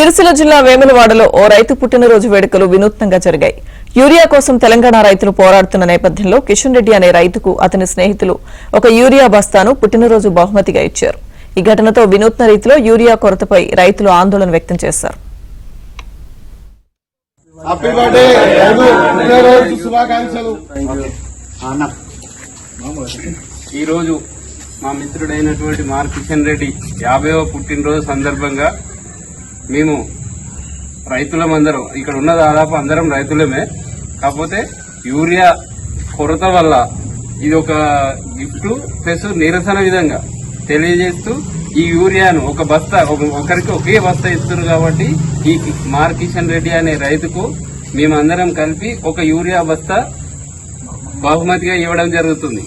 సిరిసిల్ల జిల్లా వేములవాడలో ఓ రైతు పుట్టినరోజు వేడుకలు వినూత్నంగా జరిగాయి. యూరియా కోసం తెలంగాణ రైతులు పోరాడుతున్న నేపథ్యంలో కిషన్ రెడ్డి అనే రైతుకు అతని స్నేహితులు ఒక యూరియా బస్తాను పుట్టినరోజు బహుమతిగా ఇచ్చారు. ఈ ఘటనతో వినూత్న రీతిలో యూరియా కొరతపై రైతులు ఆందోళన వ్యక్తం చేశారు. ఈ రోజు మా మిత్రుడైనటువంటి మార్ కిషన్ రెడ్డి 50వ పుట్టినరోజు సందర్భంగా మేము రైతులమందరం ఇక్కడ ఉన్న దాదాపు అందరం రైతులమే. కాకపోతే యూరియా కొరత వల్ల ఇది ఒక గిఫ్ట్ ప్లస్ నిరసన విధంగా తెలియజేస్తూ ఈ యూరియాను ఒక బస్తా ఒకరికి ఒకే బస్తా ఇస్తున్నారు. కాబట్టి ఈ మార్ కిషన్ రెడ్డి అనే రైతుకు మేమందరం కలిపి ఒక యూరియా బస్తా బహుమతిగా ఇవ్వడం జరుగుతుంది.